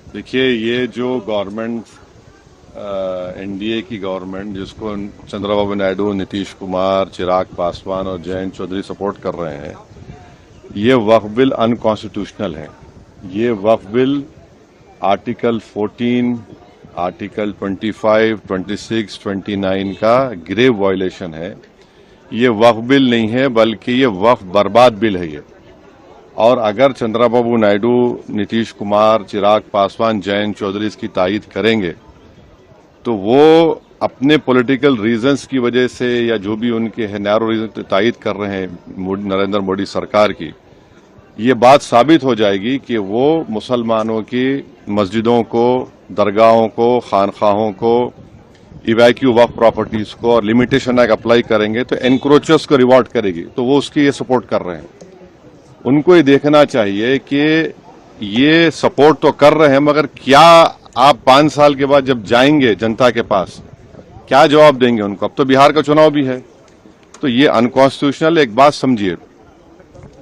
देखिए, ये जो गवर्नमेंट एनडीए की गवर्नमेंट जिसको चंद्रबाबू नायडू, नीतीश कुमार, चिराग पासवान और जयंत चौधरी सपोर्ट कर रहे हैं, ये वक्फ बिल अनकॉन्स्टिट्यूशनल है। ये वक्फ बिल आर्टिकल 14, आर्टिकल 25, 26, 29 का ग्रेव वायलेशन है। ये वक्फ बिल नहीं है, बल्कि ये वक्फ बर्बाद बिल है ये। और अगर चंद्रबाबू नायडू, नीतीश कुमार, चिराग पासवान, जयंत चौधरी इसकी तायीद करेंगे तो वो अपने पॉलिटिकल रीजंस की वजह से या जो भी उनके है नैरो रीजन तायीद कर रहे हैं नरेंद्र मोदी सरकार की, ये बात साबित हो जाएगी कि वो मुसलमानों की मस्जिदों को, दरगाहों को, खानखाहों को, इवैक्यू वक्फ प्रॉपर्टीज को और लिमिटेशन एक्ट अप्लाई करेंगे तो एनक्रोचर्स को रिवॉर्ड करेगी। तो वो उसकी ये सपोर्ट कर रहे हैं। उनको ये देखना चाहिए कि ये सपोर्ट तो कर रहे हैं, मगर क्या आप 5 साल के बाद जब जाएंगे जनता के पास, क्या जवाब देंगे उनको? अब तो बिहार का चुनाव भी है। तो ये अनकॉन्स्टिट्यूशनल। एक बात समझिए,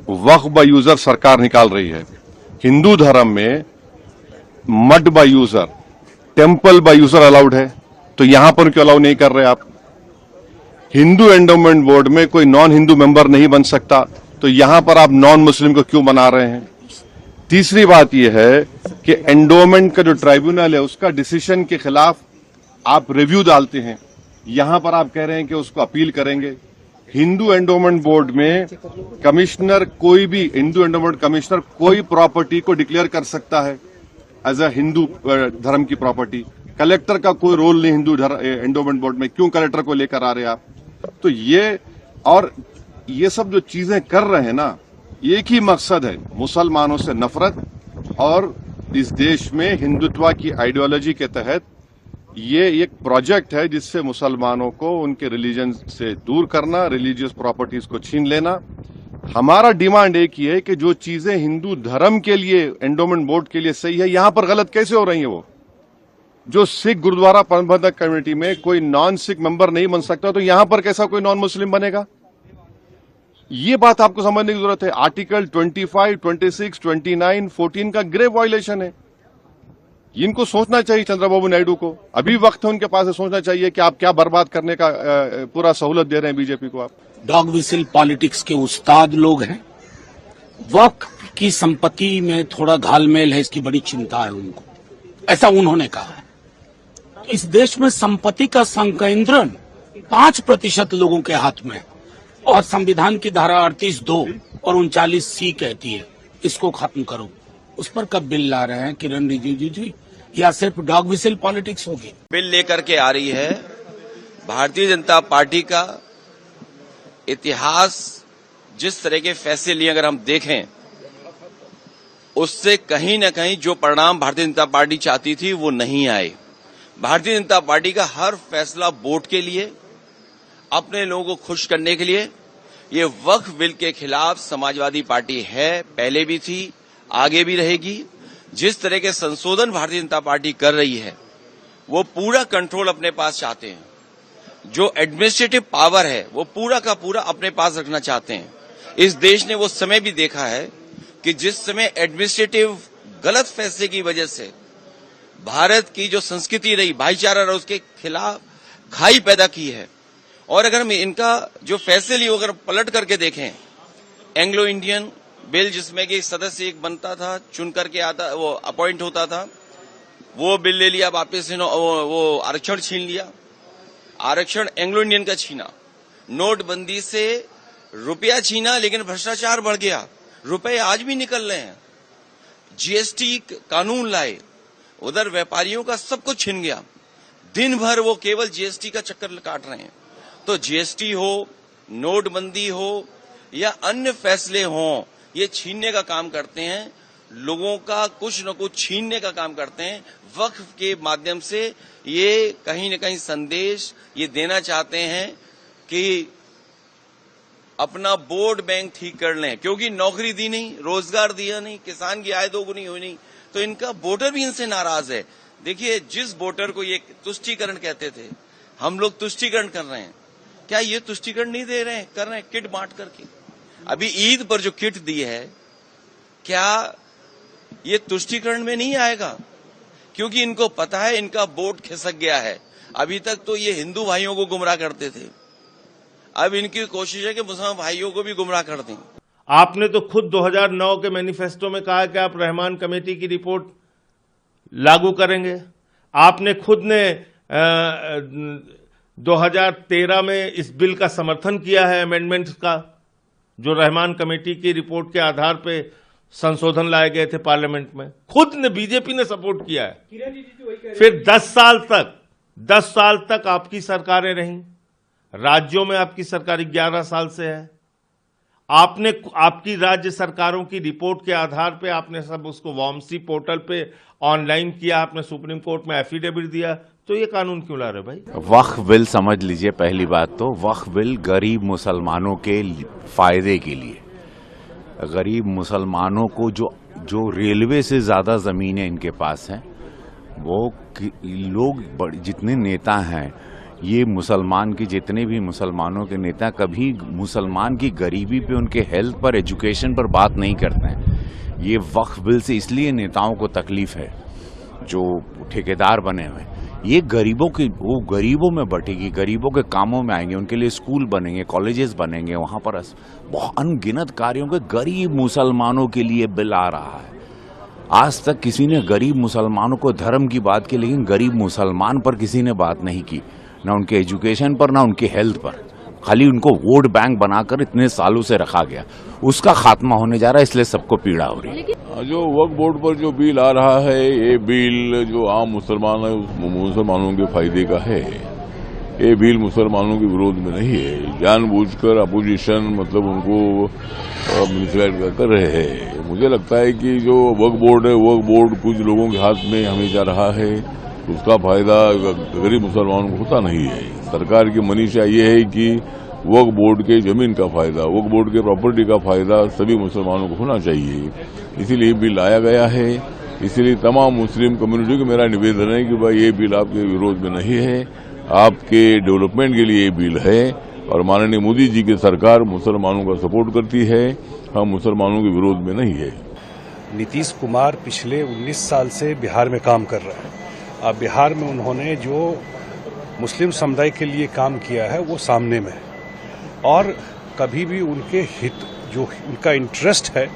वक्फ बाय यूजर सरकार निकाल रही है। हिंदू धर्म में mud by user, temple by user allowed है, तो यहां पर क्यों अलाउ नहीं कर रहे आप? हिंदू एंडोमेंट बोर्ड में कोई नॉन हिंदू मेंबर नहीं बन सकता, तो यहां पर आप नॉन मुस्लिम को क्यों बना रहे हैं? तीसरी बात यह है कि एंडोमेंट का जो ट्राइब्यूनल है उसका डिसीजन के खिलाफ आप रिव्यू डालते हैं, यहां पर आप कह रहे हैं कि उसको अपील करेंगे। हिंदू एंडोमेंट बोर्ड में कमिश्नर, कोई भी हिंदू एंडोमेंट कमिश्नर कोई प्रॉपर्टी को डिक्लेयर कर सकता है एज अ हिंदू धर्म की प्रॉपर्टी। कलेक्टर का कोई रोल नहीं हिंदू एंडोमेंट बोर्ड में, क्यों कलेक्टर को लेकर आ रहे हैं आप? तो ये सब जो चीजें कर रहे हैं ना, एक ही मकसद है, मुसलमानों से नफरत और इस देश में हिंदुत्व की आइडियोलॉजी के तहत ये एक प्रोजेक्ट है जिससे मुसलमानों को उनके रिलीजन से दूर करना, रिलीजियस प्रॉपर्टीज को छीन लेना। हमारा डिमांड एक ही है कि जो चीजें हिंदू धर्म के लिए, एंडोमेंट बोर्ड के लिए सही है, यहां पर गलत कैसे हो रही है? वो जो सिख गुरुद्वारा प्रबंधक कमेटी में कोई नॉन सिख मेंबर नहीं बन सकता, तो यहां पर कैसा कोई नॉन मुस्लिम बनेगा? ये बात आपको समझने की जरूरत है। आर्टिकल 25, 26, 29, 14 का ग्रेव वायलेशन है। इनको सोचना चाहिए चंद्रबाबू नायडू को। अभी वक्त है उनके पास, सोचना चाहिए कि आप क्या बर्बाद करने का पूरा सहूलत दे रहे हैं बीजेपी को आप। डॉग विसिल पॉलिटिक्स के उस्ताद लोग हैं। वक्फ की संपत्ति में थोड़ा घालमेल है, इसकी बड़ी चिंता है उनको, ऐसा उन्होंने कहा है। तो इस देश में संपत्ति का संकेंद्रण 5% लोगों के हाथ में है और संविधान की धारा 38(2) और 39(c) कहती है इसको खत्म करो। उस पर कब बिल ला रहे हैं किरण रिजिजू जी, या सिर्फ डॉग विसिल पॉलिटिक्स होगी? बिल लेकर के आ रही है। भारतीय जनता पार्टी का इतिहास, जिस तरह के फैसले लिए अगर हम देखें, उससे कहीं न कहीं जो परिणाम भारतीय जनता पार्टी चाहती थी वो नहीं आए। भारतीय जनता पार्टी का हर फैसला वोट के लिए, अपने लोगों को खुश करने के लिए। ये वक्फ बिल के खिलाफ समाजवादी पार्टी है, पहले भी थी, आगे भी रहेगी। जिस तरह के संशोधन भारतीय जनता पार्टी कर रही है, वो पूरा कंट्रोल अपने पास चाहते हैं। जो एडमिनिस्ट्रेटिव पावर है वो पूरा का पूरा अपने पास रखना चाहते हैं। इस देश ने वो समय भी देखा है कि जिस समय एडमिनिस्ट्रेटिव गलत फैसले की वजह से भारत की जो संस्कृति रही, भाईचारा रहा, उसके खिलाफ खाई पैदा की है। और अगर हम इनका जो फैसले लिए अगर पलट करके देखें, एंग्लो इंडियन बिल जिसमें कि सदस्य एक बनता था, चुन करके आता, वो अपॉइंट होता था, वो बिल ले लिया वापस, वो आरक्षण छीन लिया। आरक्षण एंग्लो इंडियन का छीना, नोटबंदी से रुपया छीना, लेकिन भ्रष्टाचार बढ़ गया, रुपए आज भी निकल रहे हैं। जीएसटी कानून लाए, उधर व्यापारियों का सब कुछ छिन गया। दिन भर वो केवल जीएसटी का चक्कर काट रहे हैं। तो जीएसटी हो, नोटबंदी हो या अन्य फैसले हों, ये छीनने का काम करते हैं, लोगों का कुछ न कुछ छीनने का काम करते हैं। वक्फ के माध्यम से ये कहीं न कहीं संदेश ये देना चाहते हैं कि अपना वोट बैंक ठीक कर लें, क्योंकि नौकरी दी नहीं, रोजगार दिया नहीं, किसान की आय दोगुनी हुई नहीं, तो इनका वोटर भी इनसे नाराज है। देखिए, जिस वोटर को ये तुष्टीकरण कहते थे, हम लोग तुष्टीकरण कर रहे हैं, क्या ये तुष्टीकरण नहीं दे रहे हैं? कर रहे हैं किट बांट करके। अभी ईद पर जो किट दी है, क्या ये तुष्टीकरण में नहीं आएगा? क्योंकि इनको पता है इनका वोट खिसक गया है। अभी तक तो ये हिंदू भाइयों को गुमराह करते थे, अब इनकी कोशिश है कि मुसलमान भाइयों को भी गुमराह कर दें। आपने तो खुद 2009 के मैनिफेस्टो में कहा कि आप रहमान कमेटी की रिपोर्ट लागू करेंगे। आपने खुद ने 2013 में इस बिल का समर्थन किया है, अमेंडमेंट्स का, जो रहमान कमेटी की रिपोर्ट के आधार पे संशोधन लाए गए थे पार्लियामेंट में। खुद ने, बीजेपी ने सपोर्ट किया है। फिर 10 साल तक आपकी सरकारें रहीं, राज्यों में आपकी सरकार 11 साल से है। आपने आपकी राज्य सरकारों की रिपोर्ट के आधार पे आपने सब उसको वामसी पोर्टल पे ऑनलाइन किया, आपने सुप्रीम कोर्ट में एफिडेविट दिया, तो ये कानून क्यों ला रहे भाई? वक्फ बिल समझ लीजिए, पहली बात तो वक्फ बिल गरीब मुसलमानों के फायदे के लिए, गरीब मुसलमानों को जो रेलवे से ज्यादा जमीनें इनके पास हैं, वो लोग जितने नेता हैं, ये मुसलमान के जितने भी मुसलमानों के नेता कभी मुसलमान की गरीबी पे, उनके हेल्थ पर, एजुकेशन पर बात नहीं करते हैं। ये वक्फ बिल से इसलिए नेताओं को तकलीफ है जो ठेकेदार बने हुए, ये वो गरीबों में बटेगी, गरीबों के कामों में आएंगे, उनके लिए स्कूल बनेंगे, कॉलेजेस बनेंगे, वहां पर बहुत अनगिनत कार्यों के गरीब मुसलमानों के लिए बिल आ रहा है। आज तक किसी ने गरीब मुसलमानों को धर्म की बात की, लेकिन गरीब मुसलमान पर किसी ने बात नहीं की, ना उनके एजुकेशन पर, ना उनके हेल्थ पर। खाली उनको वोट बैंक बनाकर इतने सालों से रखा गया, उसका खात्मा होने जा रहा है, इसलिए सबको पीड़ा हो रही है। जो वक्फ बोर्ड पर जो बिल आ रहा है, ये बिल जो आम मुसलमान है, मुसलमानों के फायदे का है। ये बिल मुसलमानों के विरोध में नहीं है। जानबूझकर अपोजिशन मतलब उनको मिसगाइड कर रहे हैं। मुझे लगता है कि जो वक्फ बोर्ड है, वक्फ बोर्ड कुछ लोगों के हाथ में हमें जा रहा है, उसका फायदा गरीब मुसलमानों को होता नहीं है। सरकार की मनीषा ये है कि वक्फ बोर्ड के जमीन का फायदा, वक्फ बोर्ड के प्रॉपर्टी का फायदा सभी मुसलमानों को होना चाहिए, इसीलिए बिल लाया गया है। इसीलिए तमाम मुस्लिम कम्युनिटी को मेरा निवेदन है कि भाई ये बिल आपके विरोध में नहीं है, आपके डेवलपमेंट के लिए ये बिल है। और माननीय मोदी जी की सरकार मुसलमानों का सपोर्ट करती है, हम मुसलमानों के विरोध में नहीं है। नीतीश कुमार पिछले 19 साल से बिहार में काम कर रहे हैं। अब बिहार में उन्होंने जो मुस्लिम समुदाय के लिए काम किया है वो सामने में है, और कभी भी उनके हित, जो उनका इंटरेस्ट है,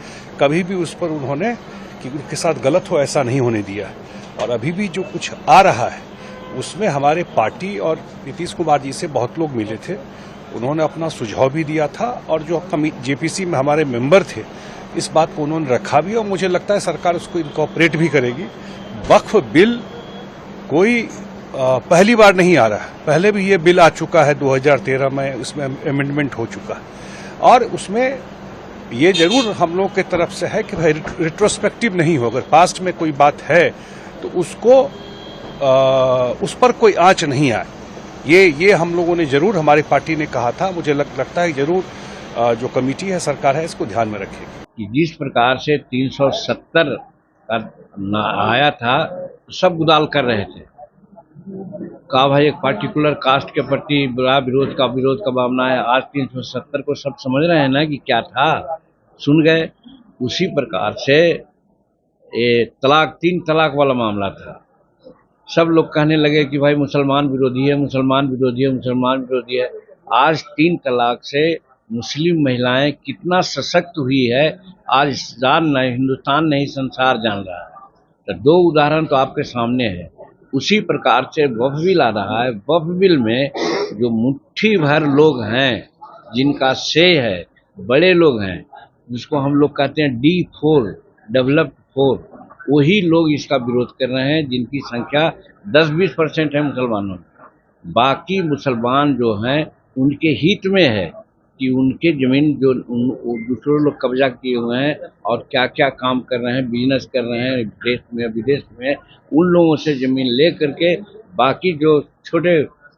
कभी भी उस पर उन्होंने कि उनके साथ गलत हो ऐसा नहीं होने दिया। और अभी भी जो कुछ आ रहा है उसमें हमारे पार्टी और नीतीश कुमार जी से बहुत लोग मिले थे, उन्होंने अपना सुझाव भी दिया था, और जो जेपीसी में हमारे मेंबर थे इस बात को उन्होंने रखा भी, और मुझे लगता है सरकार उसको इनकॉर्पोरेट भी करेगी। वक्फ बिल कोई पहली बार नहीं आ रहा है, पहले भी ये बिल आ चुका है 2013 में, उसमें अमेंडमेंट हो चुका है, और उसमें ये जरूर हम लोग की तरफ से है कि भाई रिट्रोस्पेक्टिव नहीं हो, अगर पास्ट में कोई बात है तो उसको उस पर कोई आंच नहीं आए। ये हम लोगों ने जरूर, हमारी पार्टी ने कहा था, मुझे लगता है जरूर जो कमेटी है, सरकार है, इसको ध्यान में रखेगी। जिस प्रकार से 370 का आया था, सब गुदाल कर रहे थे, कहा भाई एक पार्टिकुलर कास्ट के प्रति बड़ा विरोध का भावना है। आज 370 को सब समझ रहे हैं ना कि क्या था, सुन गए। उसी प्रकार से ये तलाक, 3 तलाक वाला मामला था, सब लोग कहने लगे कि भाई मुसलमान विरोधी है, मुसलमान विरोधी है, मुसलमान विरोधी है। आज 3 तलाक से मुस्लिम महिलाएं कितना सशक्त हुई है, आज हिंदुस्तान नहीं संसार जान रहा है। तो 2 उदाहरण तो आपके सामने है। उसी प्रकार से वक्फ बिल आ रहा है। वक्फ बिल में जो मुट्ठी भर लोग हैं, जिनका से है, बड़े लोग हैं, जिसको हम लोग कहते हैं D4 डेवलप्ड 4, वही लोग इसका विरोध कर रहे हैं, जिनकी संख्या 10-20% है मुसलमानों में। बाकी मुसलमान जो हैं उनके हित में है कि उनके जमीन जो दूसरे लोग कब्जा किए हुए हैं और क्या क्या काम कर रहे हैं, बिजनेस कर रहे हैं देश में विदेश में, उन लोगों से जमीन ले करके बाकी जो छोटे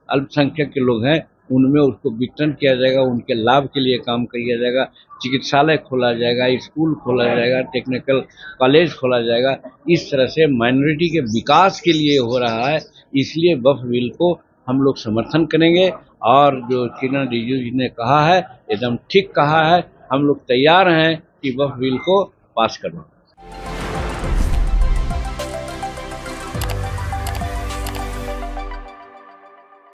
अल्पसंख्यक के लोग हैं उनमें उसको वितरण किया जाएगा, उनके लाभ के लिए काम किया जाएगा, चिकित्सालय खोला जाएगा, स्कूल खोला जाएगा, टेक्निकल कॉलेज खोला जाएगा। इस तरह से माइनॉरिटी के विकास के लिए हो रहा है। इसलिए वक्फ बिल को हम लोग समर्थन करेंगे, और जो किरण रिजिजू जी ने कहा है एकदम ठीक कहा है। हम लोग तैयार हैं कि वक्फ बिल को पास करना।